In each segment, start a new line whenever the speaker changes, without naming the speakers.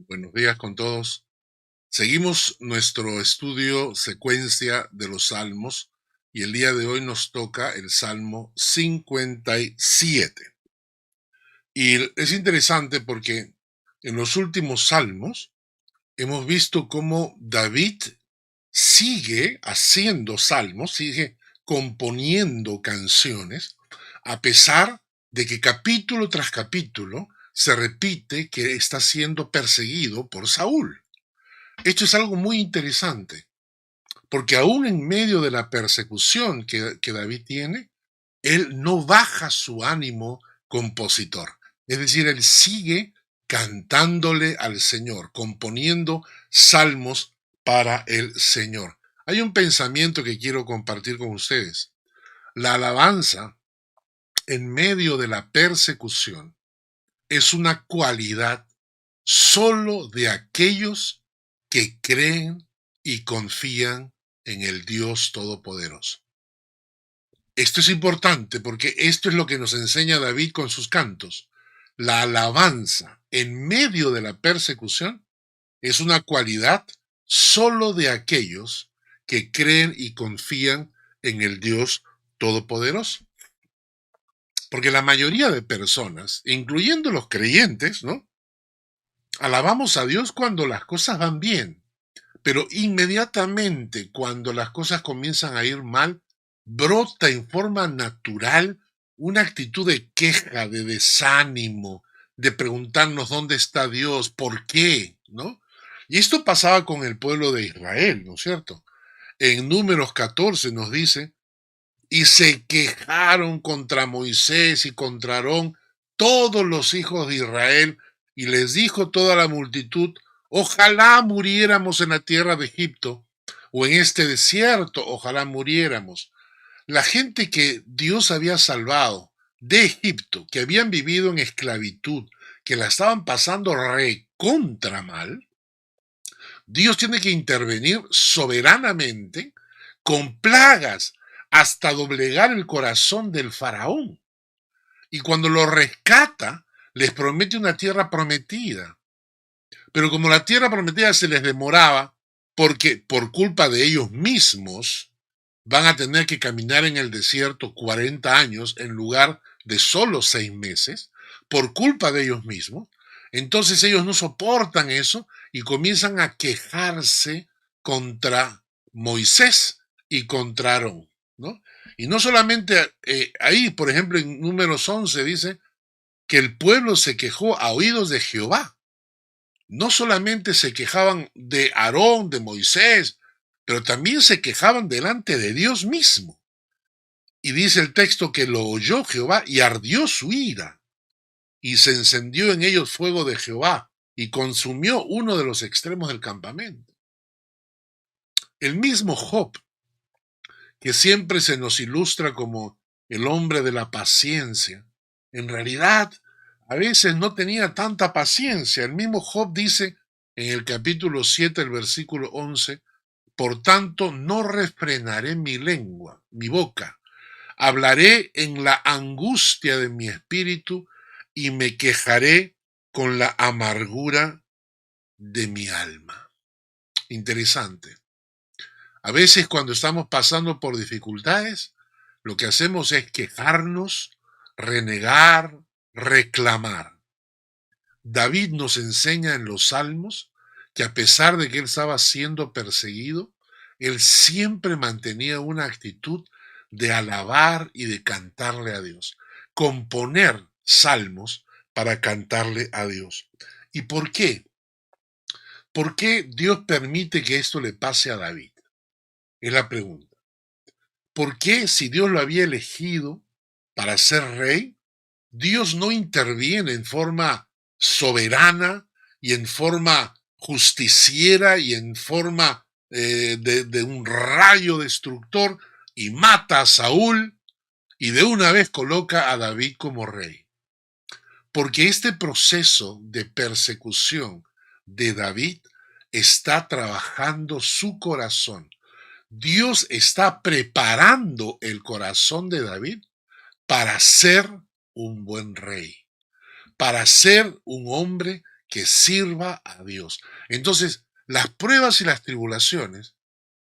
Buenos días con todos. Seguimos nuestro estudio secuencia de los salmos y el día de hoy nos toca el Salmo 57. Y es interesante porque en los últimos salmos hemos visto cómo David sigue haciendo salmos, sigue componiendo canciones, a pesar de que capítulo tras capítulo se repite que está siendo perseguido por Saúl. Esto es algo muy interesante, porque aún en medio de la persecución que David tiene, él no baja su ánimo compositor. Es decir, él sigue cantándole al Señor, componiendo salmos para el Señor. Hay un pensamiento que quiero compartir con ustedes. La alabanza en medio de la persecución es una cualidad solo de aquellos que creen y confían en el Dios Todopoderoso. Esto es importante porque esto es lo que nos enseña David con sus cantos. La alabanza en medio de la persecución es una cualidad solo de aquellos que creen y confían en el Dios Todopoderoso. Porque la mayoría de personas, incluyendo los creyentes, ¿no? Alabamos a Dios cuando las cosas van bien, pero inmediatamente cuando las cosas comienzan a ir mal, brota en forma natural una actitud de queja, de desánimo, de preguntarnos dónde está Dios, por qué, ¿no? Y esto pasaba con el pueblo de Israel, ¿no es cierto? En Números 14 nos dice, y se quejaron contra Moisés y contra Aarón todos los hijos de Israel, y les dijo toda la multitud, ojalá muriéramos en la tierra de Egipto, o en este desierto, ojalá muriéramos. La gente que Dios había salvado de Egipto, que habían vivido en esclavitud, que la estaban pasando recontra mal, Dios tiene que intervenir soberanamente con plagas hasta doblegar el corazón del faraón. Y cuando lo rescata, les promete una tierra prometida. Pero como la tierra prometida se les demoraba, porque por culpa de ellos mismos van a tener que caminar en el desierto 40 años en lugar de solo 6 meses, por culpa de ellos mismos, entonces ellos no soportan eso y comienzan a quejarse contra Moisés y contra Aarón, ¿no? Y no solamente ahí, por ejemplo, en Números 11 dice que el pueblo se quejó a oídos de Jehová. No solamente se quejaban de Aarón, de Moisés, pero también se quejaban delante de Dios mismo. Y dice el texto que lo oyó Jehová y ardió su ira, y se encendió en ellos fuego de Jehová, y consumió uno de los extremos del campamento. El mismo Job, que siempre se nos ilustra como el hombre de la paciencia, en realidad a veces no tenía tanta paciencia. El mismo Job dice en el capítulo 7, el versículo 11, por tanto no refrenaré mi lengua, mi boca, hablaré en la angustia de mi espíritu y me quejaré con la amargura de mi alma. Interesante. A veces cuando estamos pasando por dificultades, lo que hacemos es quejarnos, renegar, reclamar. David nos enseña en los Salmos que a pesar de que él estaba siendo perseguido, él siempre mantenía una actitud de alabar y de cantarle a Dios, componer salmos para cantarle a Dios. ¿Y por qué? ¿Por qué Dios permite que esto le pase a David? Es la pregunta. ¿Por qué si Dios lo había elegido para ser rey, Dios no interviene en forma soberana y en forma justiciera y en forma de un rayo destructor y mata a Saúl y de una vez coloca a David como rey? Porque este proceso de persecución de David está trabajando su corazón. Dios está preparando el corazón de David para ser un buen rey, para ser un hombre que sirva a Dios. Entonces, las pruebas y las tribulaciones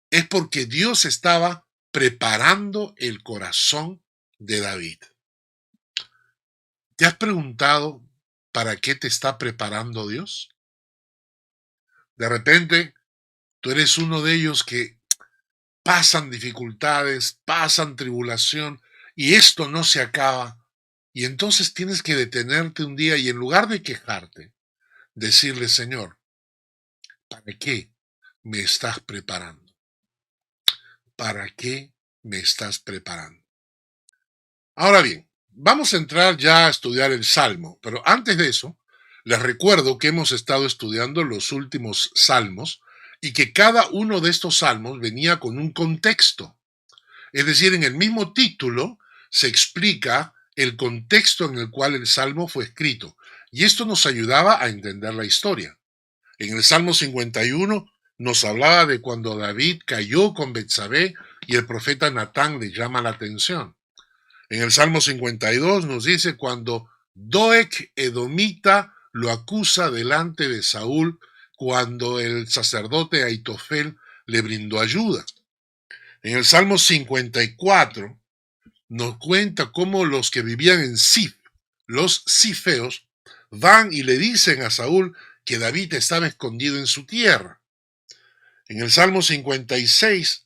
es porque Dios estaba preparando el corazón de David. ¿Te has preguntado para qué te está preparando Dios? De repente, tú eres uno de ellos que pasan dificultades, pasan tribulación y esto no se acaba. Y entonces tienes que detenerte un día y en lugar de quejarte, decirle, Señor, ¿para qué me estás preparando? ¿Para qué me estás preparando? Ahora bien, vamos a entrar ya a estudiar el Salmo, pero antes de eso, les recuerdo que hemos estado estudiando los últimos salmos y que cada uno de estos salmos venía con un contexto. Es decir, en el mismo título se explica el contexto en el cual el salmo fue escrito y esto nos ayudaba a entender la historia. En el Salmo 51 nos hablaba de cuando David cayó con Betsabé y el profeta Natán le llama la atención. En el Salmo 52 nos dice cuando Doeg Edomita lo acusa delante de Saúl cuando el sacerdote Aitofel le brindó ayuda. En el Salmo 54 nos cuenta cómo los que vivían en Sif, los sifeos, van y le dicen a Saúl que David estaba escondido en su tierra. En el Salmo 56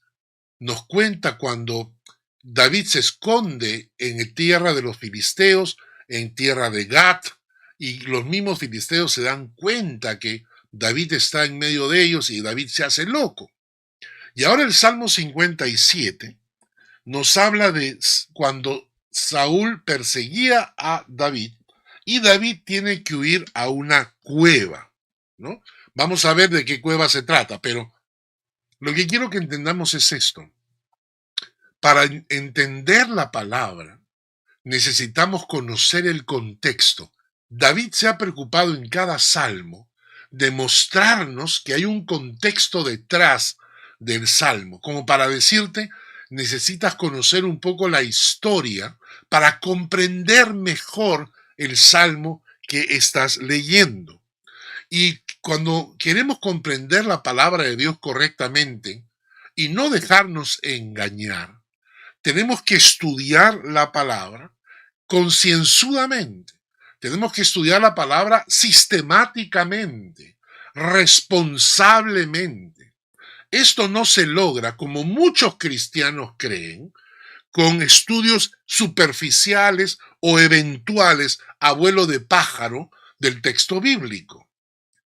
nos cuenta cuando David se esconde en tierra de los filisteos, en tierra de Gat, y los mismos filisteos se dan cuenta que David está en medio de ellos y David se hace loco. Y ahora el Salmo 57 nos habla de cuando Saúl perseguía a David y David tiene que huir a una cueva, ¿no? Vamos a ver de qué cueva se trata, pero lo que quiero que entendamos es esto. Para entender la palabra, necesitamos conocer el contexto. David se ha preocupado en cada salmo de mostrarnos que hay un contexto detrás del salmo, como para decirte, necesitas conocer un poco la historia para comprender mejor el salmo que estás leyendo. Y cuando queremos comprender la palabra de Dios correctamente y no dejarnos engañar, tenemos que estudiar la palabra concienzudamente. Tenemos que estudiar la palabra sistemáticamente, responsablemente. Esto no se logra, como muchos cristianos creen, con estudios superficiales o eventuales a vuelo de pájaro del texto bíblico.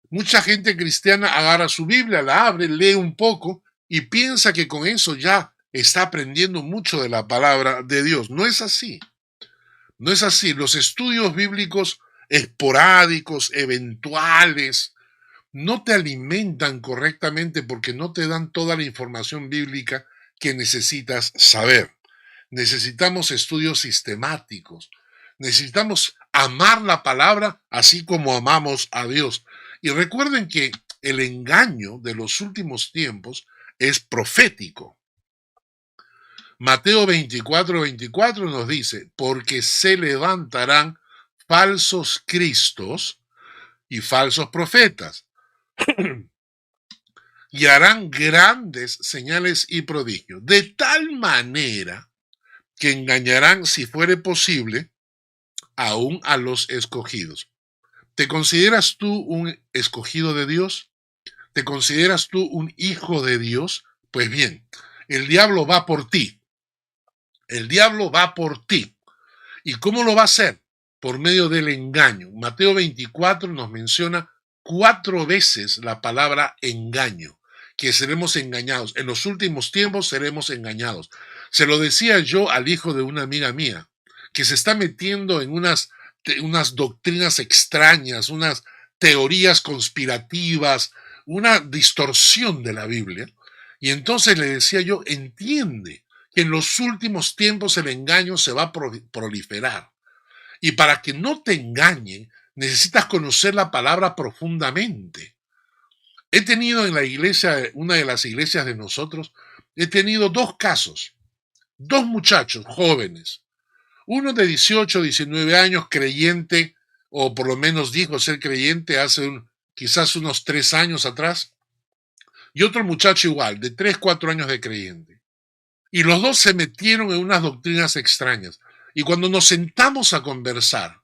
Mucha gente cristiana agarra su Biblia, la abre, lee un poco y piensa que con eso ya está aprendiendo mucho de la palabra de Dios. No es así. No es así. Los estudios bíblicos esporádicos, eventuales, no te alimentan correctamente porque no te dan toda la información bíblica que necesitas saber. Necesitamos estudios sistemáticos. Necesitamos amar la palabra así como amamos a Dios. Y recuerden que el engaño de los últimos tiempos es profético. Mateo 24:24 nos dice, porque se levantarán falsos cristos y falsos profetas y harán grandes señales y prodigios, de tal manera que engañarán, si fuere posible, aún a los escogidos. ¿Te consideras tú un escogido de Dios? ¿Te consideras tú un hijo de Dios? Pues bien, el diablo va por ti. El diablo va por ti. ¿Y cómo lo va a hacer? Por medio del engaño. Mateo 24 nos menciona 4 veces la palabra engaño, que seremos engañados. En los últimos tiempos seremos engañados. Se lo decía yo al hijo de una amiga mía, que se está metiendo en unas doctrinas extrañas, unas teorías conspirativas, una distorsión de la Biblia. Y entonces le decía yo, entiende que en los últimos tiempos el engaño se va a proliferar. Y para que no te engañen, necesitas conocer la palabra profundamente. He tenido en la iglesia, una de las iglesias de nosotros, he tenido 2 casos, 2 muchachos jóvenes, uno de 18, 19 años, creyente, o por lo menos dijo ser creyente hace quizás unos 3 años atrás, y otro muchacho igual, de 3, 4 años de creyente. Y los dos se metieron en unas doctrinas extrañas. Y cuando nos sentamos a conversar,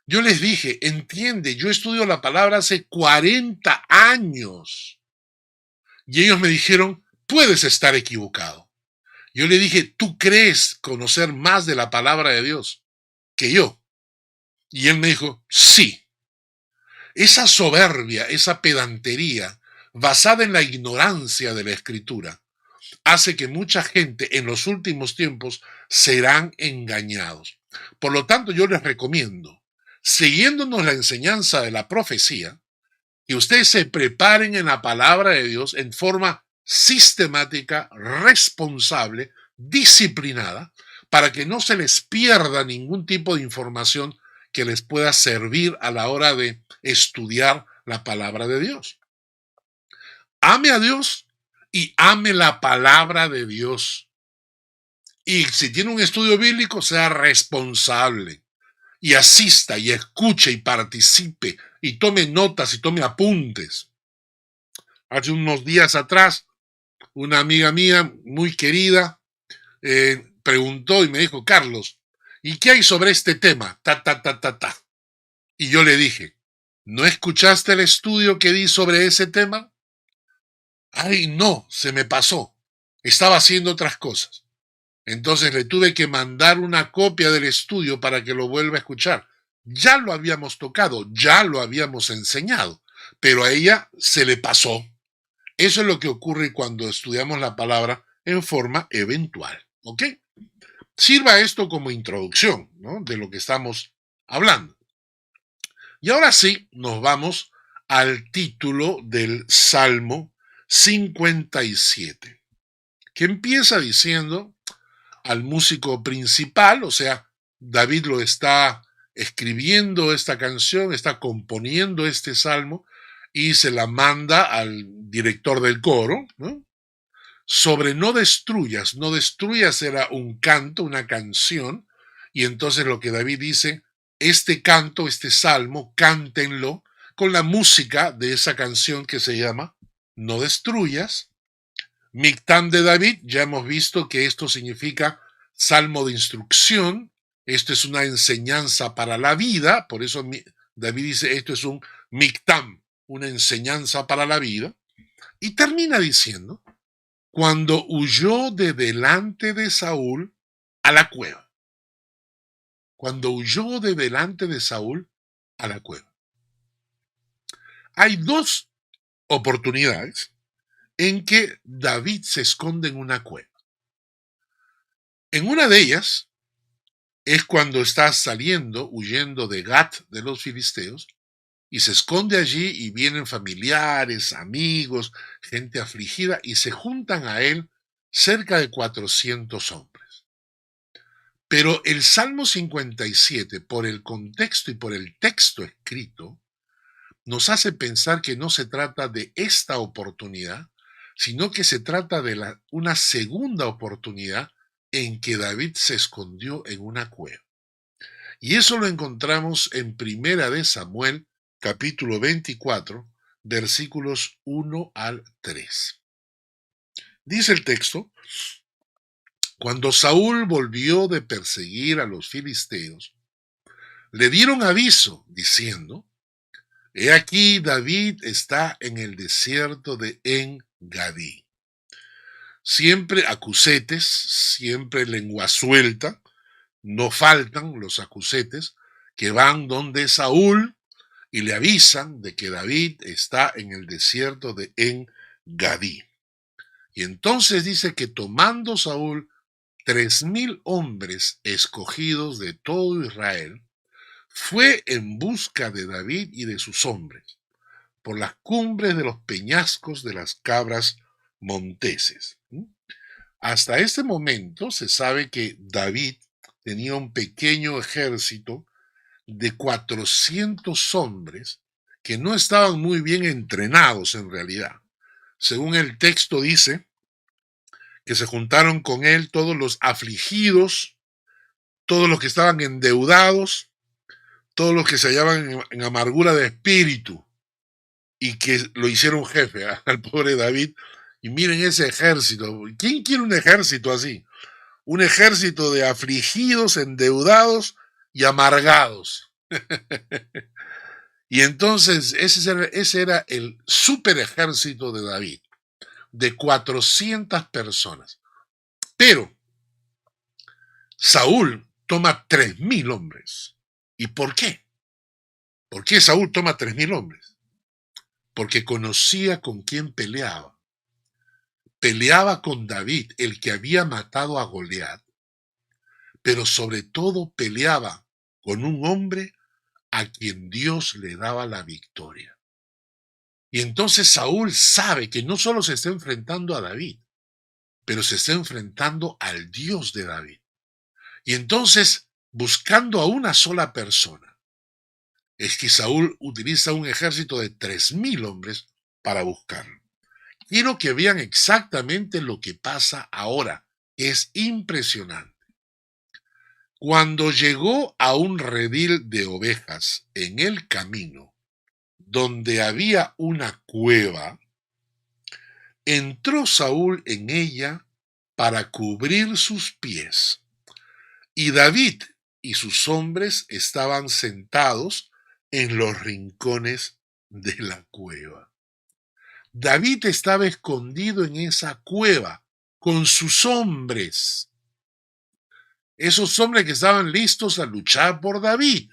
yo les dije, entiende, yo estudio la palabra hace 40 años. Y ellos me dijeron, puedes estar equivocado. Yo le dije, ¿tú crees conocer más de la palabra de Dios que yo? Y él me dijo, sí. Esa soberbia, esa pedantería, basada en la ignorancia de la Escritura, hace que mucha gente en los últimos tiempos serán engañados. Por lo tanto, yo les recomiendo, siguiéndonos la enseñanza de la profecía, que ustedes se preparen en la palabra de Dios en forma sistemática, responsable, disciplinada, para que no se les pierda ningún tipo de información que les pueda servir a la hora de estudiar la palabra de Dios. Ame a Dios y ame la palabra de Dios. Y si tiene un estudio bíblico, sea responsable y asista y escuche y participe y tome notas y tome apuntes. Hace unos días atrás, una amiga mía muy querida preguntó y me dijo, Carlos, ¿y qué hay sobre este tema? Ta, ta, ta, ta, ta. Y yo le dije, ¿no escuchaste el estudio que di sobre ese tema? Ay, no, se me pasó. Estaba haciendo otras cosas. Entonces le tuve que mandar una copia del estudio para que lo vuelva a escuchar. Ya lo habíamos tocado, ya lo habíamos enseñado, pero a ella se le pasó. Eso es lo que ocurre cuando estudiamos la palabra en forma eventual. ¿Ok? Sirva esto como introducción, ¿no?, de lo que estamos hablando. Y ahora sí, nos vamos al título del Salmo 57, que empieza diciendo al músico principal, o sea, David lo está escribiendo esta canción, está componiendo este salmo y se la manda al director del coro, ¿no? Sobre no destruyas. No destruyas era un canto, una canción, y entonces lo que David dice, este canto, este salmo, cántenlo con la música de esa canción que se llama No destruyas. Mictam de David, ya hemos visto que esto significa salmo de instrucción, esto es una enseñanza para la vida, por eso David dice esto es un mictam, una enseñanza para la vida, y termina diciendo, cuando huyó de delante de Saúl a la cueva. Cuando huyó de delante de Saúl a la cueva. Hay dos oportunidades en que David se esconde en una cueva. En una de ellas es cuando está saliendo, huyendo de Gat, de los filisteos, y se esconde allí y vienen familiares, amigos, gente afligida, y se juntan a él cerca de 400 hombres. Pero el Salmo 57, por el contexto y por el texto escrito, nos hace pensar que no se trata de esta oportunidad, sino que se trata de una segunda oportunidad en que David se escondió en una cueva. Y eso lo encontramos en Primera de Samuel, capítulo 24, versículos 1 al 3. Dice el texto, cuando Saúl volvió de perseguir a los filisteos, le dieron aviso diciendo, he aquí David está en el desierto de En-Gadí. Siempre acusetes, siempre lengua suelta, no faltan los acusetes que van donde Saúl y le avisan de que David está en el desierto de En-Gadí. Y entonces dice que tomando Saúl 3,000 hombres escogidos de todo Israel, fue en busca de David y de sus hombres, por las cumbres de los peñascos de las cabras monteses. Hasta este momento se sabe que David tenía un pequeño ejército de 400 hombres que no estaban muy bien entrenados en realidad. Según el texto dice que se juntaron con él todos los afligidos, todos los que estaban endeudados, todos los que se hallaban en amargura de espíritu. y que lo hicieron jefe al pobre David. Y miren ese ejército. ¿Quién quiere un ejército así? Un ejército de afligidos, endeudados y amargados. Y entonces ese era el super ejército de David, de 400 personas. Pero Saúl toma 3.000 hombres. ¿Y por qué? ¿Por qué Saúl toma 3.000 hombres? Porque conocía con quién peleaba. Peleaba con David, el que había matado a Goliat, pero sobre todo peleaba con un hombre a quien Dios le daba la victoria. Y entonces Saúl sabe que no solo se está enfrentando a David, pero se está enfrentando al Dios de David. Y entonces, buscando a una sola persona, es que Saúl utiliza un ejército de 3.000 hombres para buscarlo. Quiero que vean exactamente lo que pasa ahora. Es impresionante. Cuando llegó a un redil de ovejas en el camino, donde había una cueva, entró Saúl en ella para cubrir sus pies. Y David y sus hombres estaban sentados en los rincones de la cueva. David estaba escondido en esa cueva con sus hombres. Esos hombres que estaban listos a luchar por David.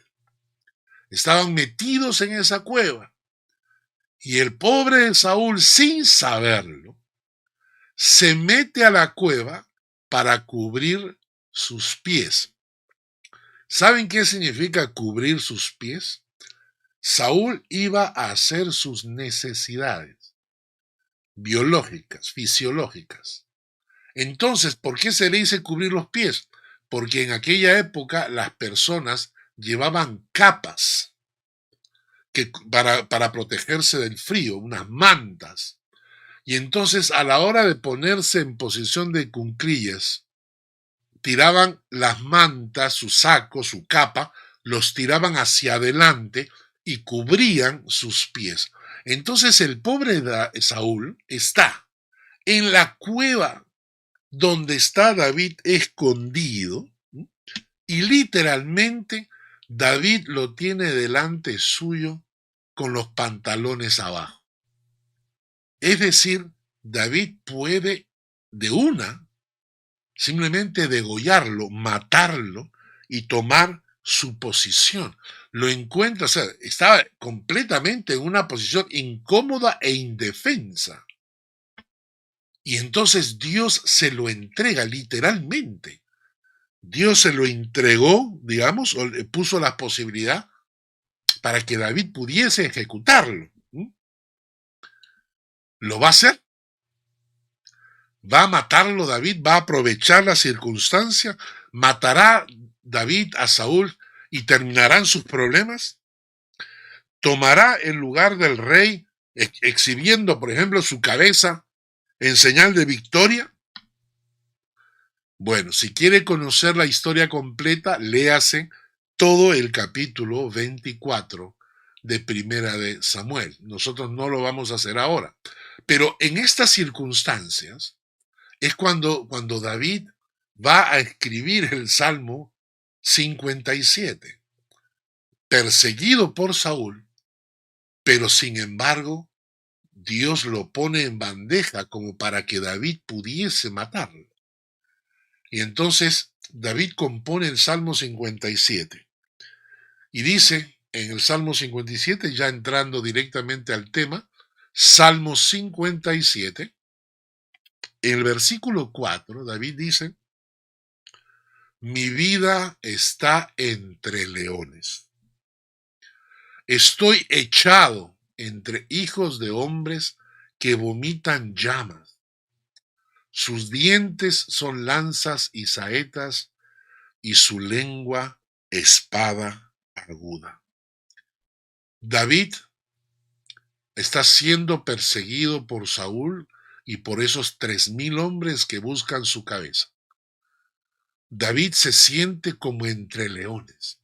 Estaban metidos en esa cueva. Y el pobre Saúl, sin saberlo, se mete a la cueva para cubrir sus pies. ¿Saben qué significa cubrir sus pies? Saúl iba a hacer sus necesidades biológicas, fisiológicas. Entonces, ¿por qué se le dice cubrir los pies? Porque en aquella época las personas llevaban capas para protegerse del frío, unas mantas. Y entonces a la hora de ponerse en posición de cuclillas, tiraban las mantas, su saco, su capa, los tiraban hacia adelante y cubrían sus pies. Entonces el pobre Saúl está en la cueva donde está David escondido y literalmente David lo tiene delante suyo con los pantalones abajo. Es decir, David puede de una simplemente degollarlo, matarlo y tomar su posición. Lo encuentra, o sea, estaba completamente en una posición incómoda e indefensa. Y entonces Dios se lo entrega literalmente. Dios se lo entregó, digamos, o le puso la posibilidad para que David pudiese ejecutarlo. ¿Lo va a hacer? ¿Va a matarlo David? ¿Va a aprovechar la circunstancia? ¿Matará David a Saúl y terminarán sus problemas? ¿Tomará el lugar del rey exhibiendo, por ejemplo, su cabeza en señal de victoria? Bueno, si quiere conocer la historia completa, léase todo el capítulo 24 de Primera de Samuel. Nosotros no lo vamos a hacer ahora. Pero en estas circunstancias es cuando David va a escribir el Salmo 57, perseguido por Saúl, pero sin embargo Dios lo pone en bandeja como para que David pudiese matarlo. Y entonces David compone el Salmo 57 y dice en el Salmo 57, ya entrando directamente al tema, Salmo 57, en el versículo 4, David dice: mi vida está entre leones. Estoy echado entre hijos de hombres que vomitan llamas. Sus dientes son lanzas y saetas, y su lengua espada aguda. David está siendo perseguido por Saúl y por esos 3.000 hombres que buscan su cabeza. David se siente como entre leones.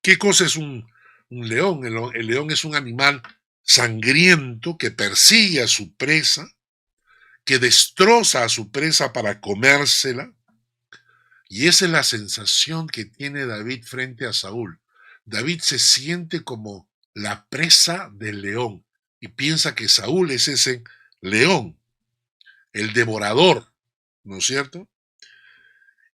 ¿Qué cosa es un león? El león es un animal sangriento que persigue a su presa, que destroza a su presa para comérsela. Y esa es la sensación que tiene David frente a Saúl. David se siente como la presa del león y piensa que Saúl es ese león, el devorador, ¿no es cierto?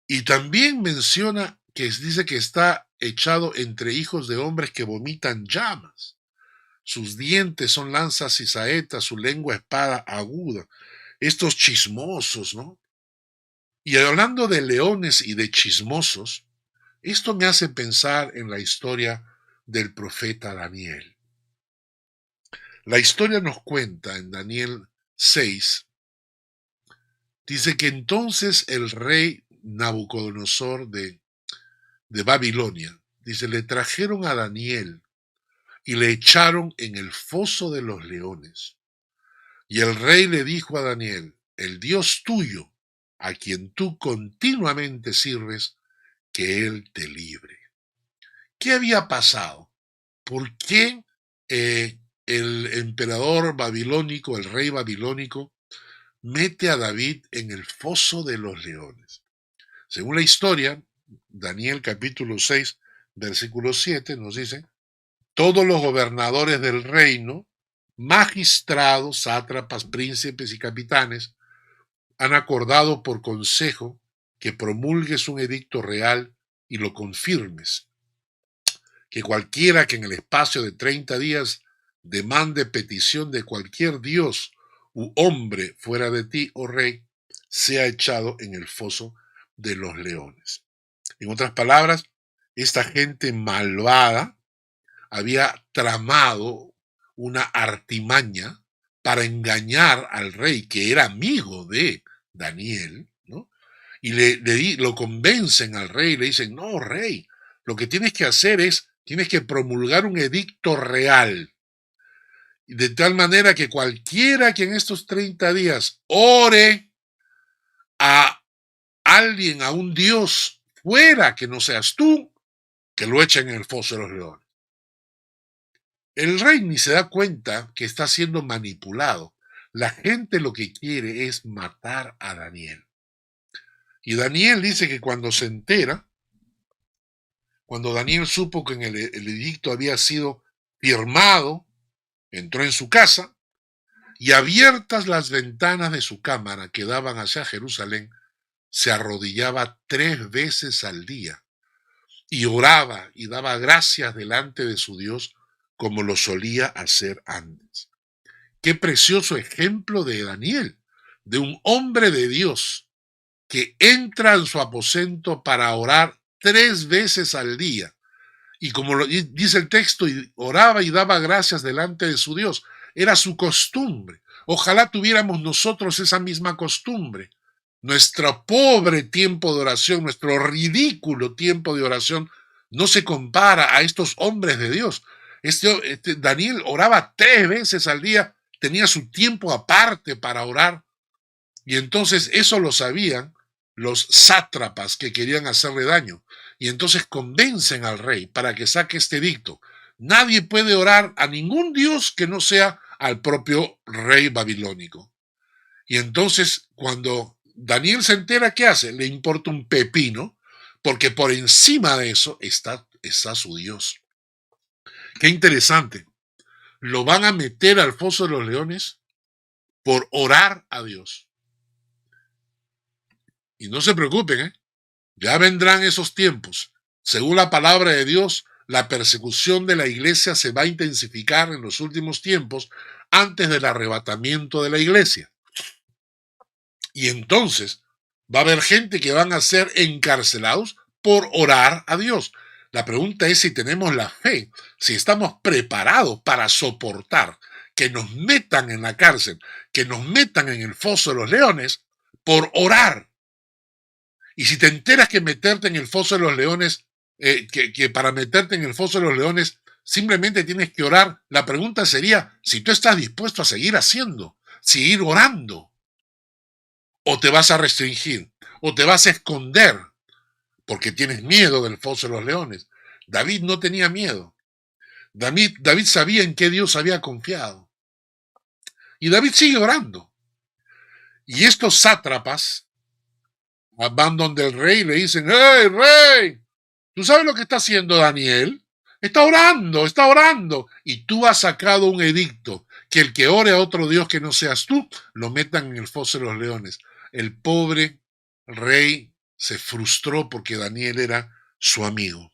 Y también menciona que dice que está echado entre hijos de hombres que vomitan llamas. Sus dientes son lanzas y saetas, su lengua espada aguda. Estos chismosos, ¿no? Y hablando de leones y de chismosos, esto me hace pensar en la historia del profeta Daniel. La historia nos cuenta en Daniel 6, dice que entonces el rey Nabucodonosor de Babilonia, dice, le trajeron a Daniel y le echaron en el foso de los leones. Y el rey le dijo a Daniel, el Dios tuyo, a quien tú continuamente sirves, que él te libre. ¿Qué había pasado? ¿Por qué el emperador babilónico, el rey babilónico, mete a David en el foso de los leones? Según la historia, Daniel capítulo 6, versículo 7 nos dice, todos los gobernadores del reino, magistrados, sátrapas, príncipes y capitanes, han acordado por consejo que promulgues un edicto real y lo confirmes, que cualquiera que en el espacio de 30 días demande petición de cualquier dios u hombre fuera de ti, oh rey, sea echado en el foso de los leones. En otras palabras, esta gente malvada había tramado una artimaña para engañar al rey, que era amigo de Daniel, ¿no? Y lo convencen al rey, le dicen, no, rey, lo que tienes que hacer es, tienes que promulgar un edicto real, de tal manera que cualquiera que en estos 30 días ore a alguien, a un dios fuera que no seas tú, que lo echen en el foso de los leones. El rey ni se da cuenta que está siendo manipulado. La gente lo que quiere es matar a Daniel. Y Daniel dice que cuando se entera, cuando Daniel supo que el edicto había sido firmado, entró en su casa y abiertas las ventanas de su cámara que daban hacia Jerusalén, se arrodillaba 3 veces al día y oraba y daba gracias delante de su Dios como lo solía hacer antes. Qué precioso ejemplo de Daniel, de un hombre de Dios que entra en su aposento para orar 3 veces al día. Y como lo dice el texto, oraba y daba gracias delante de su Dios. Era su costumbre. Ojalá tuviéramos nosotros esa misma costumbre. Nuestro pobre tiempo de oración, nuestro ridículo tiempo de oración, no se compara a estos hombres de Dios. Daniel oraba 3 veces al día, tenía su tiempo aparte para orar. Y entonces eso lo sabían los sátrapas que querían hacerle daño. Y entonces convencen al rey para que saque este edicto. Nadie puede orar a ningún dios que no sea al propio rey babilónico. Y entonces cuando Daniel se entera, ¿qué hace? Le importa un pepino, porque por encima de eso está su Dios. Qué interesante. Lo van a meter al foso de los leones por orar a Dios. Y no se preocupen, ya vendrán esos tiempos. Según la palabra de Dios, la persecución de la iglesia se va a intensificar en los últimos tiempos antes del arrebatamiento de la iglesia. Y entonces va a haber gente que van a ser encarcelados por orar a Dios. La pregunta es si tenemos la fe, si estamos preparados para soportar que nos metan en la cárcel, que nos metan en el foso de los leones por orar. Y si te enteras que meterte en el foso de los leones, que para meterte en el foso de los leones simplemente tienes que orar, la pregunta sería si tú estás dispuesto a seguir haciendo, seguir orando, o te vas a restringir, o te vas a esconder, porque tienes miedo del foso de los leones. David no tenía miedo. David sabía en qué Dios había confiado. Y David sigue orando. Y estos sátrapas van donde el rey y le dicen: ¡Hey, rey! ¿Tú sabes lo que está haciendo Daniel? Está orando, está orando. Y tú has sacado un edicto que el que ore a otro Dios que no seas tú, lo metan en el foso de los leones. El pobre rey se frustró porque Daniel era su amigo.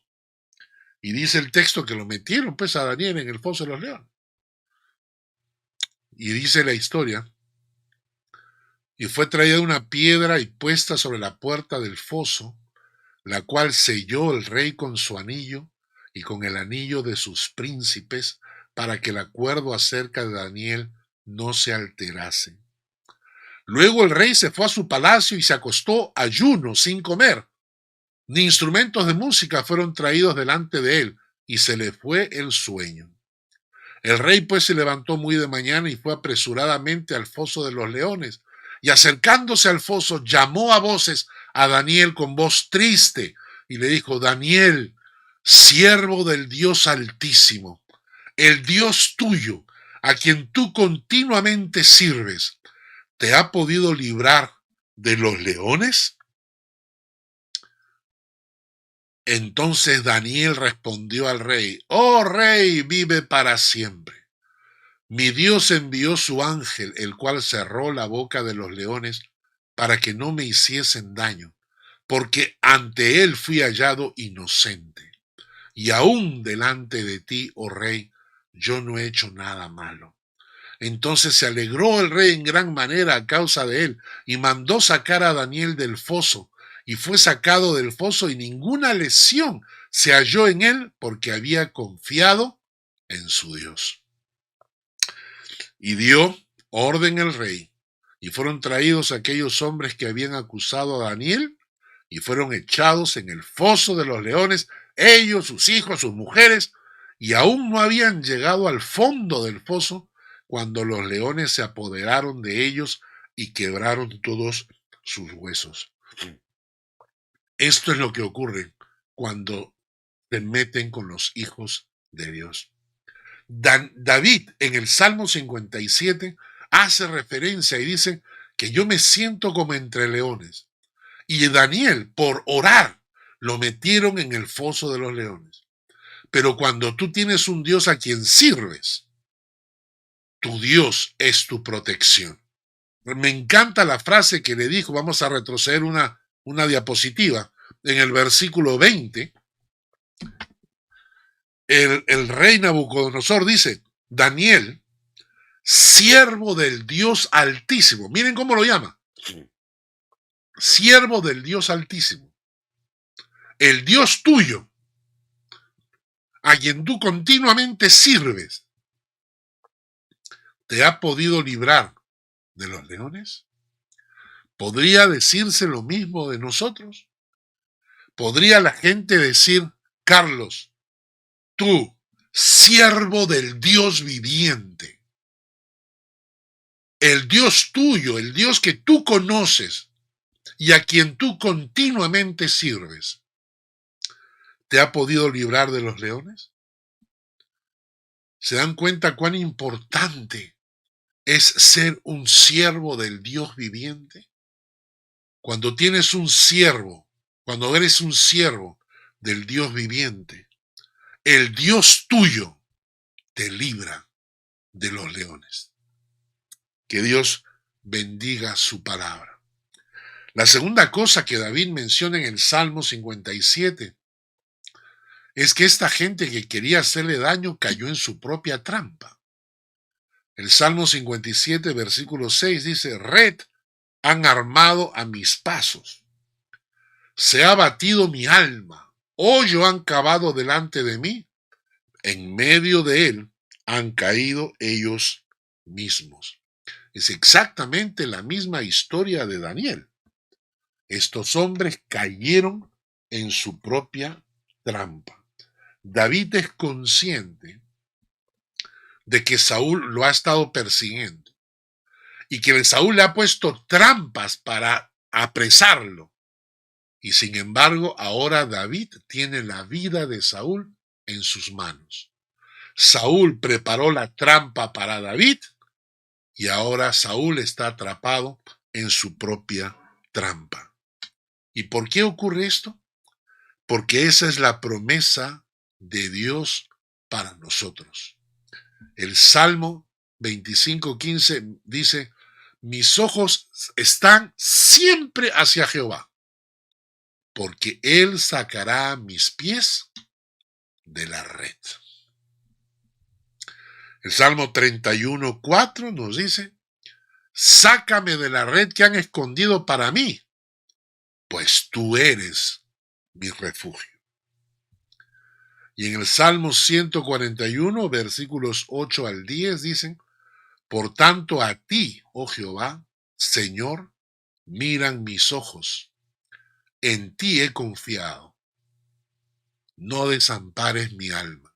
Y dice el texto que lo metieron pues a Daniel en el foso de los leones. Y dice la historia: y fue traída una piedra y puesta sobre la puerta del foso, la cual selló el rey con su anillo y con el anillo de sus príncipes, para que el acuerdo acerca de Daniel no se alterase. Luego el rey se fue a su palacio y se acostó ayuno, sin comer. Ni instrumentos de música fueron traídos delante de él, y se le fue el sueño. El rey pues se levantó muy de mañana y fue apresuradamente al foso de los leones, y acercándose al foso llamó a voces a Daniel con voz triste y le dijo: Daniel, siervo del Dios Altísimo, el Dios tuyo, a quien tú continuamente sirves, ¿te ha podido librar de los leones? Entonces Daniel respondió al rey: Oh rey, vive para siempre. Mi Dios envió su ángel, el cual cerró la boca de los leones para que no me hiciesen daño, porque ante él fui hallado inocente. Y aún delante de ti, oh rey, yo no he hecho nada malo. Entonces se alegró el rey en gran manera a causa de él, y mandó sacar a Daniel del foso, y fue sacado del foso, y ninguna lesión se halló en él, porque había confiado en su Dios. Y dio orden el rey, y fueron traídos aquellos hombres que habían acusado a Daniel, y fueron echados en el foso de los leones, ellos, sus hijos, sus mujeres, y aún no habían llegado al fondo del foso cuando los leones se apoderaron de ellos y quebraron todos sus huesos. Esto es lo que ocurre cuando se meten con los hijos de Dios. David en el Salmo 57 hace referencia y dice que yo me siento como entre leones. Y Daniel, por orar, lo metieron en el foso de los leones. Pero cuando tú tienes un Dios a quien sirves, tu Dios es tu protección. Me encanta la frase que le dijo, vamos a retroceder una diapositiva, en el versículo 20, el rey Nabucodonosor dice: Daniel, siervo del Dios Altísimo. Miren cómo lo llama. Siervo del Dios Altísimo. El Dios tuyo, a quien tú continuamente sirves, ¿te ha podido librar de los leones? ¿Podría decirse lo mismo de nosotros? ¿Podría la gente decir: Carlos, tú, siervo del Dios viviente, el Dios tuyo, el Dios que tú conoces y a quien tú continuamente sirves, ¿te ha podido librar de los leones? ¿Se dan cuenta cuán importante es ser un siervo del Dios viviente? Cuando tienes un siervo, cuando eres un siervo del Dios viviente, el Dios tuyo te libra de los leones. Que Dios bendiga su palabra. La segunda cosa que David menciona en el Salmo 57 es que esta gente que quería hacerle daño cayó en su propia trampa. El Salmo 57, versículo 6 dice: Red han armado a mis pasos, se ha batido mi alma, hoyo han cavado delante de mí, en medio de él han caído ellos mismos. Es exactamente la misma historia de Daniel. Estos hombres cayeron en su propia trampa. David es consciente de que Saúl lo ha estado persiguiendo y que Saúl le ha puesto trampas para apresarlo. Y sin embargo, ahora David tiene la vida de Saúl en sus manos. Saúl preparó la trampa para David y ahora Saúl está atrapado en su propia trampa. ¿Y por qué ocurre esto? Porque esa es la promesa de Dios para nosotros. El Salmo 25:15 dice: mis ojos están siempre hacia Jehová, porque Él sacará mis pies de la red. El Salmo 31:4 nos dice: sácame de la red que han escondido para mí, pues tú eres mi refugio. Y en el Salmo 141, versículos 8 al 10 dicen: por tanto a ti, oh Jehová, Señor, miran mis ojos, en ti he confiado, no desampares mi alma.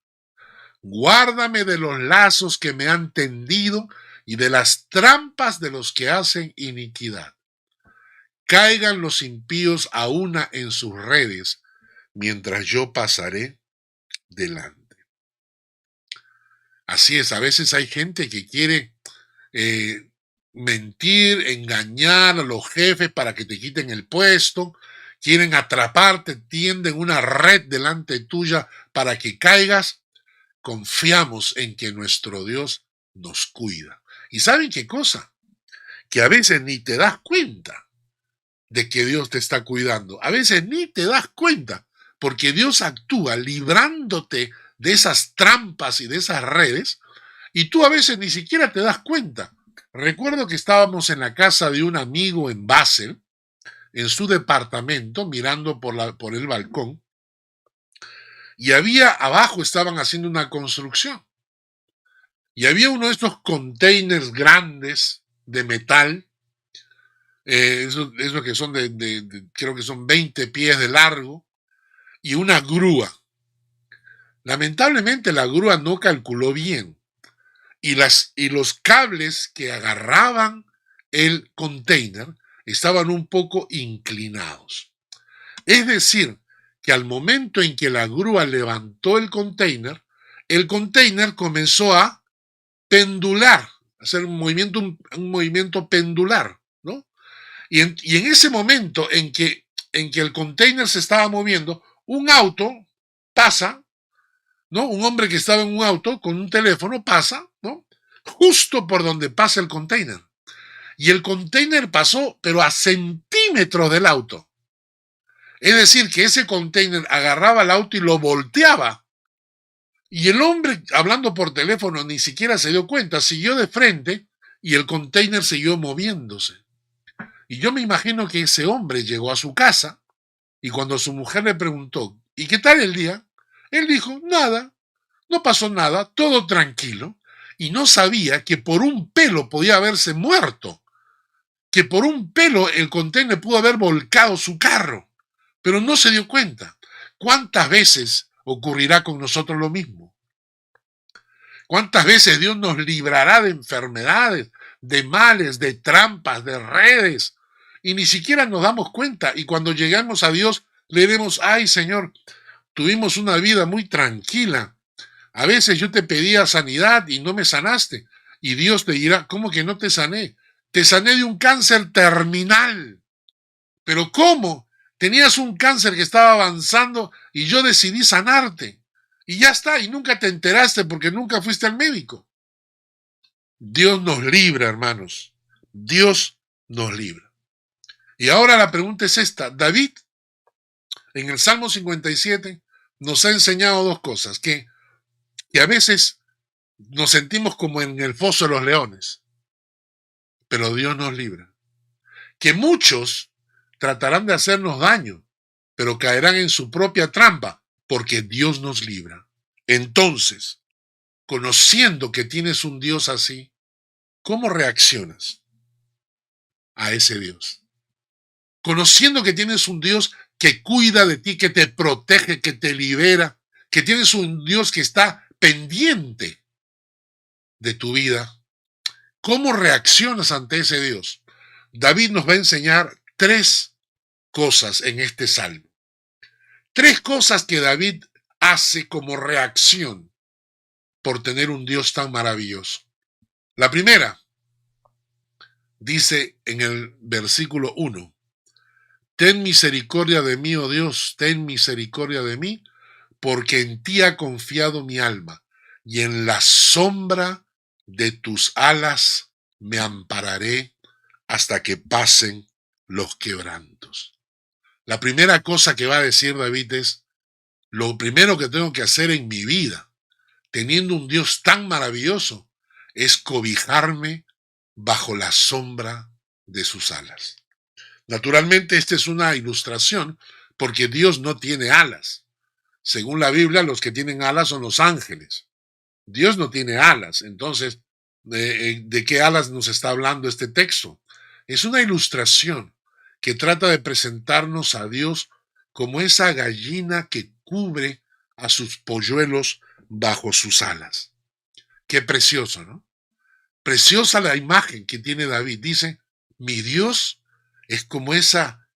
Guárdame de los lazos que me han tendido y de las trampas de los que hacen iniquidad. Caigan los impíos a una en sus redes, mientras yo pasaré delante. Así es, a veces hay gente que quiere mentir, engañar a los jefes para que te quiten el puesto, quieren atraparte, tienden una red delante tuya para que caigas. Confiamos en que nuestro Dios nos cuida. ¿Y saben qué cosa? Que a veces ni te das cuenta de que Dios te está cuidando. A veces ni te das cuenta, porque Dios actúa librándote de esas trampas y de esas redes, y tú a veces ni siquiera te das cuenta. Recuerdo que estábamos en la casa de un amigo en Basel, en su departamento, mirando por el balcón, y abajo estaban haciendo una construcción. Y había uno de estos containers grandes de metal, esos que son creo que son 20 pies de largo, y una grúa. Lamentablemente la grúa no calculó bien, y los cables que agarraban el container estaban un poco inclinados. Es decir, que al momento en que la grúa levantó el container comenzó a pendular, hacer un movimiento pendular, ¿no? Y en ese momento en que el container se estaba moviendo, un auto pasa, ¿no? Un hombre que estaba en un auto con un teléfono pasa, ¿no? Justo por donde pasa el container. Y el container pasó, pero a centímetros del auto. Es decir, que ese container agarraba el auto y lo volteaba. Y el hombre, hablando por teléfono, ni siquiera se dio cuenta, siguió de frente y el container siguió moviéndose. Y yo me imagino que ese hombre llegó a su casa y cuando su mujer le preguntó: ¿y qué tal el día? Él dijo: nada, no pasó nada, todo tranquilo. Y no sabía que por un pelo podía haberse muerto, que por un pelo el container pudo haber volcado su carro, pero no se dio cuenta. ¿Cuántas veces ocurrirá con nosotros lo mismo? ¿Cuántas veces Dios nos librará de enfermedades, de males, de trampas, de redes? Y ni siquiera nos damos cuenta. Y cuando llegamos a Dios, le diremos: ay, Señor, tuvimos una vida muy tranquila. A veces yo te pedía sanidad y no me sanaste. Y Dios te dirá: ¿cómo que no te sané? Te sané de un cáncer terminal. ¿Pero cómo? Tenías un cáncer que estaba avanzando y yo decidí sanarte. Y ya está, y nunca te enteraste porque nunca fuiste al médico. Dios nos libra, hermanos. Dios nos libra. Y ahora la pregunta es esta. David, en el Salmo 57, nos ha enseñado dos cosas. Que a veces nos sentimos como en el foso de los leones, pero Dios nos libra. Que muchos tratarán de hacernos daño, pero caerán en su propia trampa, porque Dios nos libra. Entonces, conociendo que tienes un Dios así, ¿cómo reaccionas a ese Dios? Conociendo que tienes un Dios que cuida de ti, que te protege, que te libera, que tienes un Dios que está pendiente de tu vida, ¿cómo reaccionas ante ese Dios? David nos va a enseñar tres cosas en este salmo. Tres cosas que David hace como reacción por tener un Dios tan maravilloso. La primera, dice en el versículo 1, ten misericordia de mí, oh Dios, ten misericordia de mí, porque en ti ha confiado mi alma, y en la sombra de tus alas me ampararé hasta que pasen los quebrantos. La primera cosa que va a decir David es, lo primero que tengo que hacer en mi vida, teniendo un Dios tan maravilloso, es cobijarme bajo la sombra de sus alas. Naturalmente, esta es una ilustración porque Dios no tiene alas. Según la Biblia, los que tienen alas son los ángeles. Dios no tiene alas. Entonces, ¿de qué alas nos está hablando este texto? Es una ilustración que trata de presentarnos a Dios como esa gallina que cubre a sus polluelos bajo sus alas. Qué precioso, ¿no? Preciosa la imagen que tiene David. Dice, mi Dios es como esa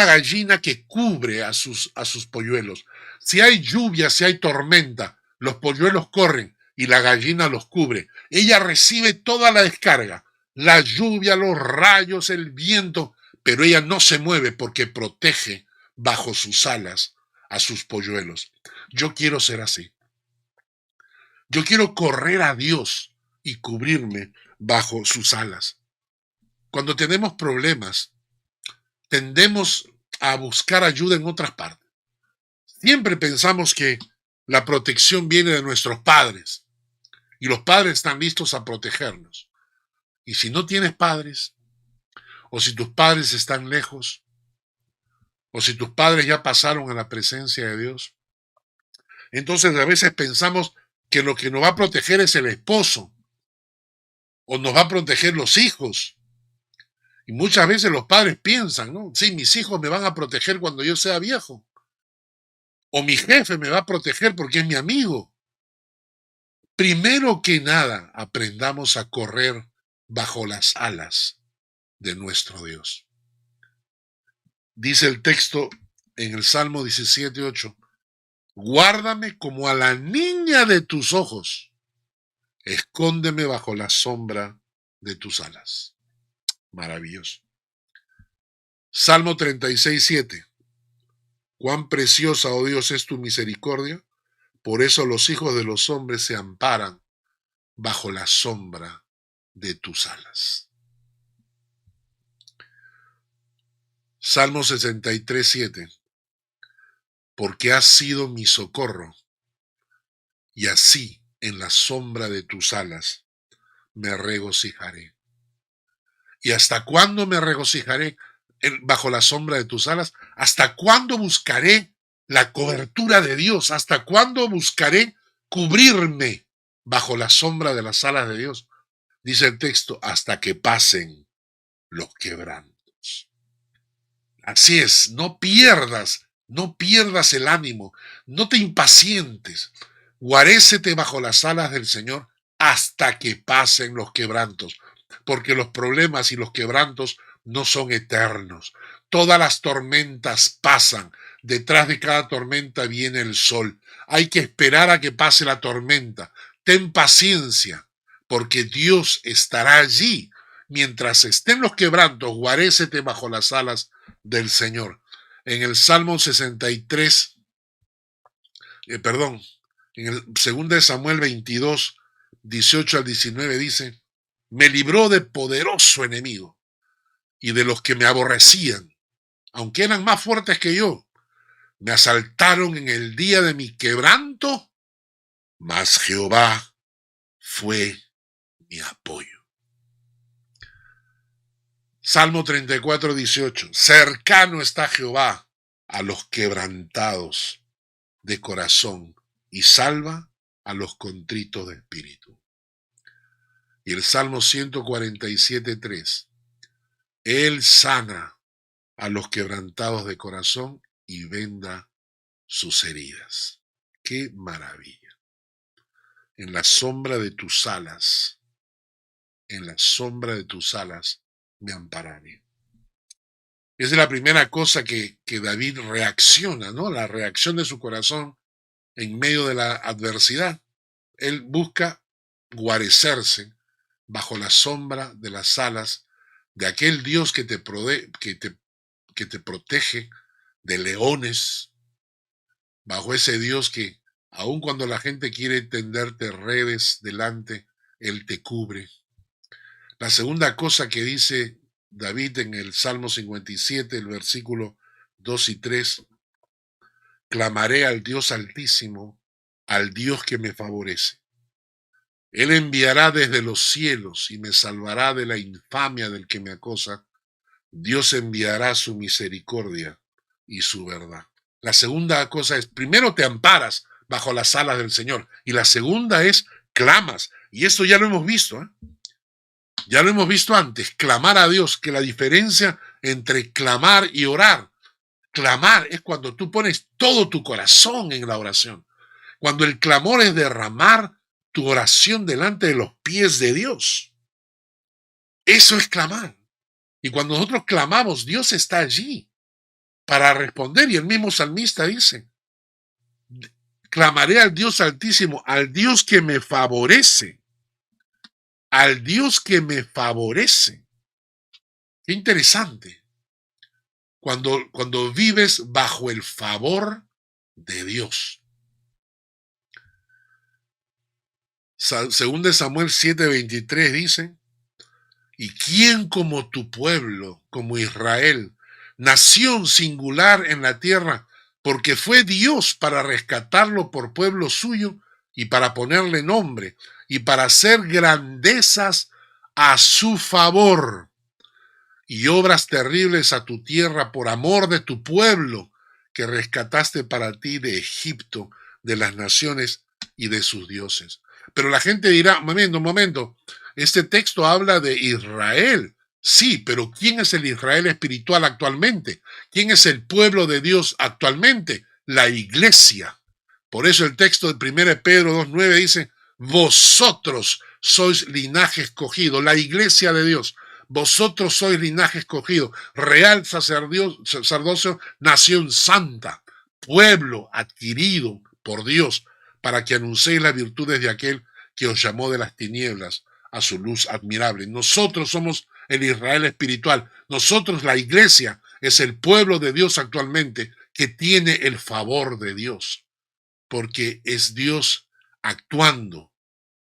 gallina que cubre a sus polluelos. Si hay lluvia, si hay tormenta, los polluelos corren y la gallina los cubre. Ella recibe toda la descarga, la lluvia, los rayos, el viento, pero ella no se mueve porque protege bajo sus alas a sus polluelos. Yo quiero ser así. Yo quiero correr a Dios y cubrirme bajo sus alas. Cuando tenemos problemas, tendemos a buscar ayuda en otras partes. Siempre pensamos que la protección viene de nuestros padres y los padres están listos a protegernos. Y si no tienes padres, o si tus padres están lejos, o si tus padres ya pasaron a la presencia de Dios, entonces a veces pensamos que lo que nos va a proteger es el esposo, o nos va a proteger los hijos. Y muchas veces los padres piensan, ¿no? Sí, mis hijos me van a proteger cuando yo sea viejo. O mi jefe me va a proteger porque es mi amigo. Primero que nada, aprendamos a correr bajo las alas de nuestro Dios. Dice el texto en el Salmo 17:8, guárdame como a la niña de tus ojos, escóndeme bajo la sombra de tus alas. Maravilloso. Salmo 36:7, cuán preciosa, oh Dios, es tu misericordia, por eso los hijos de los hombres se amparan bajo la sombra de tus alas. Salmo 63:7, porque has sido mi socorro, y así en la sombra de tus alas me regocijaré. ¿Y hasta cuándo me regocijaré bajo la sombra de tus alas? ¿Hasta cuándo buscaré la cobertura de Dios? ¿Hasta cuándo buscaré cubrirme bajo la sombra de las alas de Dios? Dice el texto, hasta que pasen los quebrantos. Así es, no pierdas el ánimo, no te impacientes, guarécete bajo las alas del Señor hasta que pasen los quebrantos, porque los problemas y los quebrantos no son eternos. Todas las tormentas pasan, detrás de cada tormenta viene el sol. Hay que esperar a que pase la tormenta. Ten paciencia, porque Dios estará allí. Mientras estén los quebrantos, guarécete bajo las alas del Señor. En el Salmo 63, en el 2 de Samuel 22, 18 al 19 dice, me libró de poderoso enemigo y de los que me aborrecían, aunque eran más fuertes que yo. Me asaltaron en el día de mi quebranto, mas Jehová fue mi apoyo. Salmo 34, 18. Cercano está Jehová a los quebrantados de corazón y salva a los contritos de espíritu. Y el Salmo 147, 3. Él sana a los quebrantados de corazón y venda sus heridas. ¡Qué maravilla! En la sombra de tus alas, en la sombra de tus alas me ampararé. Esa es la primera cosa que David reacciona, ¿no? La reacción de su corazón en medio de la adversidad. Él busca guarecerse bajo la sombra de las alas de aquel Dios que te protege de leones, bajo ese Dios que, aun cuando la gente quiere tenderte redes delante, Él te cubre. La segunda cosa que dice David en el Salmo 57, el versículo 2 y 3, clamaré al Dios Altísimo, al Dios que me favorece. Él enviará desde los cielos y me salvará de la infamia del que me acosa. Dios enviará su misericordia y su verdad. La segunda cosa es, primero te amparas bajo las alas del Señor. Y la segunda es, clamas. Y esto ya lo hemos visto, ¿eh? Ya lo hemos visto antes, clamar a Dios, que la diferencia entre clamar y orar, clamar es cuando tú pones todo tu corazón en la oración. Cuando el clamor es derramar tu oración delante de los pies de Dios. Eso es clamar. Y cuando nosotros clamamos, Dios está allí para responder. Y el mismo salmista dice, clamaré al Dios Altísimo, al Dios que me favorece, al Dios que me favorece. Qué interesante. Cuando vives bajo el favor de Dios. Según de Samuel 7:23 dice, ¿y quién como tu pueblo, como Israel, nación singular en la tierra, porque fue Dios para rescatarlo por pueblo suyo y para ponerle nombre y para hacer grandezas a su favor y obras terribles a tu tierra por amor de tu pueblo que rescataste para ti de Egipto, de las naciones y de sus dioses? Pero la gente dirá, un momento, este texto habla de Israel. Sí, pero ¿quién es el Israel espiritual actualmente? ¿Quién es el pueblo de Dios actualmente? La iglesia. Por eso el texto de 1 Pedro 2:9 dice, vosotros sois linaje escogido, la iglesia de Dios. Vosotros sois linaje escogido, real sacerdocio, nación santa, pueblo adquirido por Dios, para que anunciéis las virtudes de aquel que os llamó de las tinieblas a su luz admirable. Nosotros somos el Israel espiritual. Nosotros, la iglesia, es el pueblo de Dios actualmente que tiene el favor de Dios, porque es Dios actuando.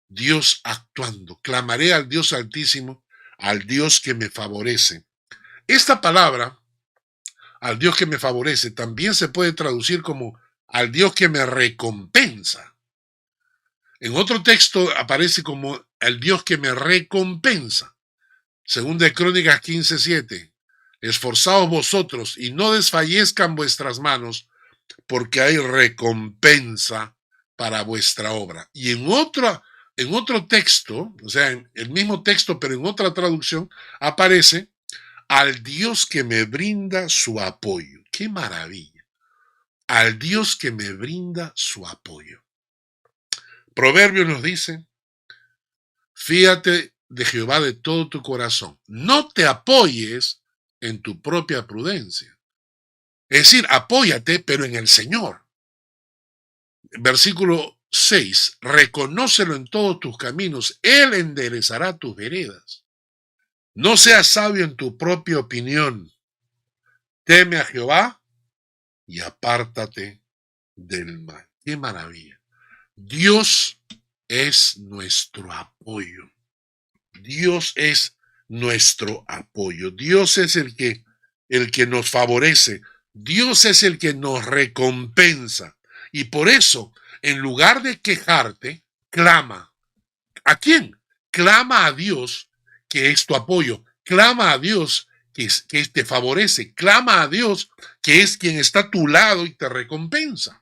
Dios actuando. Clamaré al Dios Altísimo, al Dios que me favorece. Esta palabra, al Dios que me favorece, también se puede traducir como al Dios que me recompensa. En otro texto aparece como el Dios que me recompensa. Según de Crónicas 15:7. Esforzaos vosotros y no desfallezcan vuestras manos, porque hay recompensa para vuestra obra. Y en otro texto, o sea, en el mismo texto, pero en otra traducción, aparece al Dios que me brinda su apoyo. ¡Qué maravilla! Al Dios que me brinda su apoyo. Proverbios nos dice, fíate de Jehová de todo tu corazón. No te apoyes en tu propia prudencia. Es decir, apóyate, pero en el Señor. Versículo 6, reconócelo en todos tus caminos, Él enderezará tus veredas. No seas sabio en tu propia opinión, teme a Jehová y apártate del mal. ¡Qué maravilla! Dios es nuestro apoyo. Dios es nuestro apoyo. Dios es el que nos favorece. Dios es el que nos recompensa. Y por eso, en lugar de quejarte, clama. ¿A quién? Clama a Dios, que es tu apoyo. Clama a Dios, que te favorece. Clama a Dios, que es quien está a tu lado y te recompensa.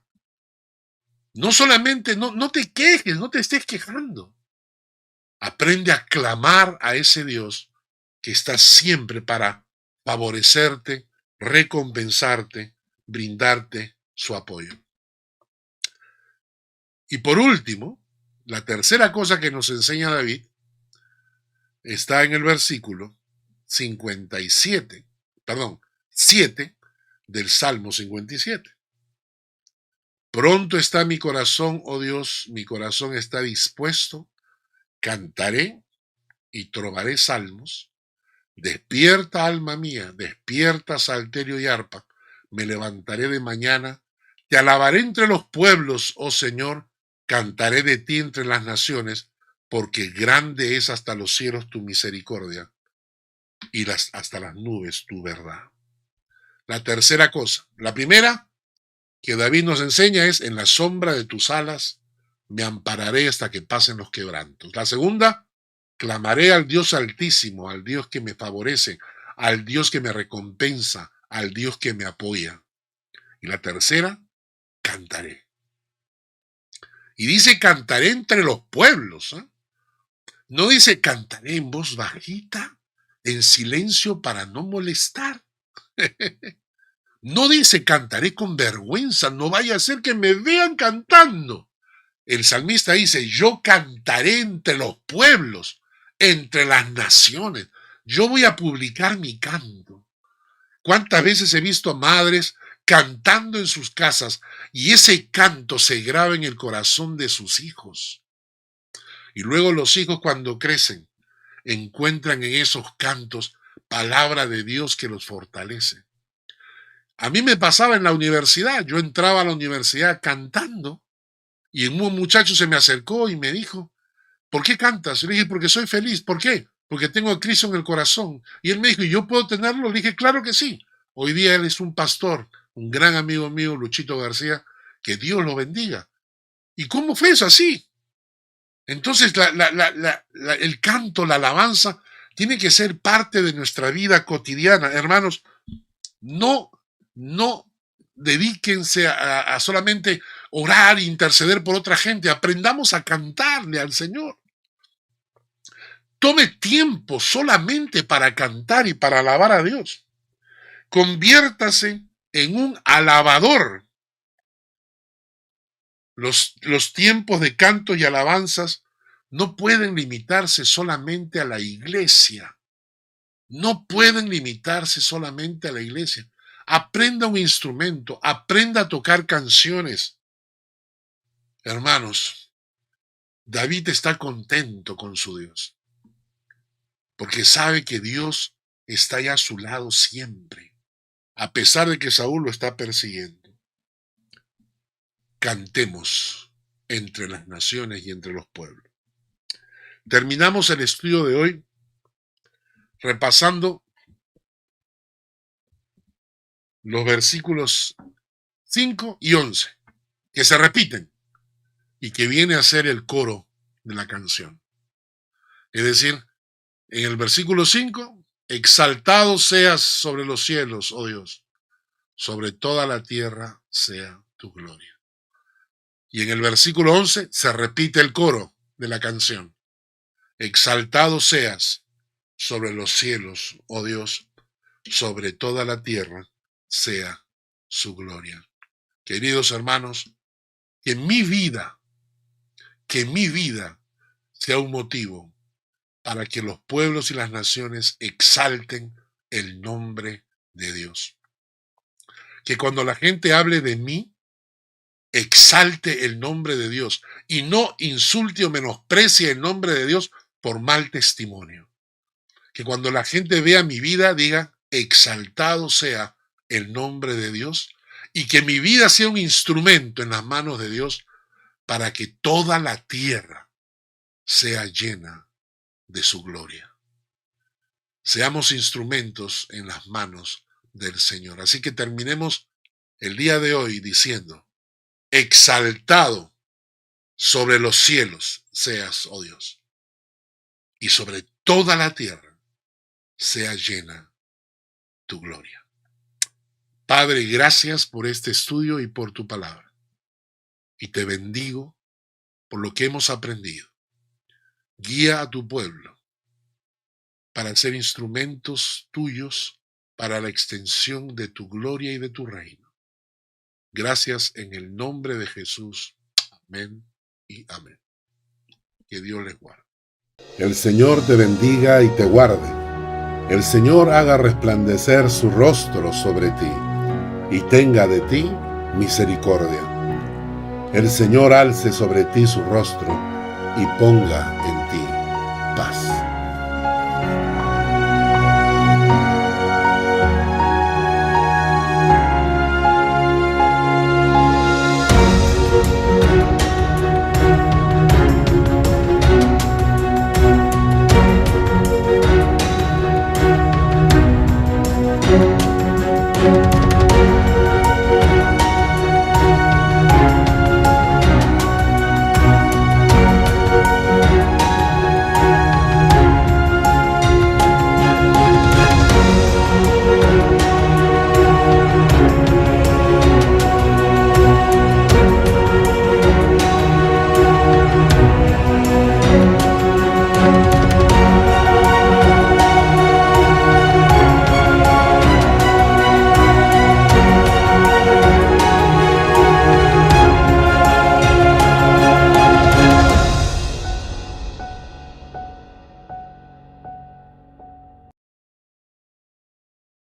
No solamente, no te quejes, no te estés quejando. Aprende a clamar a ese Dios que está siempre para favorecerte, recompensarte, brindarte su apoyo. Y por último, la tercera cosa que nos enseña David está en el versículo 57, 7 del Salmo 57. Pronto está mi corazón, oh Dios, mi corazón está dispuesto, cantaré y trovaré salmos. Despierta, alma mía, despierta, salterio y arpa. Me levantaré de mañana, te alabaré entre los pueblos, oh Señor, cantaré de ti entre las naciones, porque grande es hasta los cielos tu misericordia y hasta las nubes tu verdad. La tercera cosa, la primera que David nos enseña es: en la sombra de tus alas me ampararé hasta que pasen los quebrantos. La segunda, clamaré al Dios altísimo, al Dios que me favorece, al Dios que me recompensa, al Dios que me apoya. Y la tercera, cantaré. Y dice cantaré entre los pueblos, ¿eh? No dice cantaré en voz bajita, en silencio para no molestar. No dice cantaré con vergüenza, no vaya a ser que me vean cantando. El salmista dice: yo cantaré entre los pueblos, entre las naciones. Yo voy a publicar mi canto. ¿Cuántas veces he visto a madres cantando en sus casas y ese canto se graba en el corazón de sus hijos? Y luego los hijos, cuando crecen, encuentran en esos cantos palabra de Dios que los fortalece. A mí me pasaba en la universidad. Yo entraba a la universidad cantando y un muchacho se me acercó y me dijo: ¿por qué cantas? Le dije: porque soy feliz. ¿Por qué? Porque tengo a Cristo en el corazón. Y él me dijo: ¿y yo puedo tenerlo? Le dije: claro que sí. Hoy día él es un pastor, un gran amigo mío, Luchito García, que Dios lo bendiga. ¿Y cómo fue eso así? Entonces el canto, la alabanza, tiene que ser parte de nuestra vida cotidiana. Hermanos, no dedíquense a solamente orar e interceder por otra gente. Aprendamos a cantarle al Señor. Tome tiempo solamente para cantar y para alabar a Dios. Conviértase en un alabador. Los tiempos de canto y alabanzas no pueden limitarse solamente a la iglesia. No pueden limitarse solamente a la iglesia. Aprenda un instrumento, aprenda a tocar canciones. Hermanos, David está contento con su Dios, porque sabe que Dios está ahí a su lado siempre, a pesar de que Saúl lo está persiguiendo. Cantemos entre las naciones y entre los pueblos. Terminamos el estudio de hoy repasando los versículos 5 y 11, que se repiten y que viene a ser el coro de la canción. Es decir, en el versículo 5, exaltado seas sobre los cielos, oh Dios, sobre toda la tierra sea tu gloria. Y en el versículo 11 se repite el coro de la canción. Exaltado seas sobre los cielos, oh Dios, sobre toda la tierra sea su gloria. Queridos hermanos, que mi vida sea un motivo para que los pueblos y las naciones exalten el nombre de Dios. Que cuando la gente hable de mí, exalte el nombre de Dios y no insulte o menosprecie el nombre de Dios por mal testimonio. Que cuando la gente vea mi vida diga: exaltado sea el nombre de Dios, y que mi vida sea un instrumento en las manos de Dios para que toda la tierra sea llena de su gloria. Seamos instrumentos en las manos del Señor. Así que terminemos el día de hoy diciendo: exaltado sobre los cielos seas, oh Dios, y sobre toda la tierra sea llena tu gloria. Padre, gracias por este estudio y por tu palabra. Y te bendigo por lo que hemos aprendido. Guía a tu pueblo para ser instrumentos tuyos para la extensión de tu gloria y de tu reino. Gracias en el nombre de Jesús. Amén y amén. Que Dios les guarde.
El Señor te bendiga y te guarde. El Señor haga resplandecer su rostro sobre ti y tenga de ti misericordia. El Señor alce sobre ti su rostro y ponga en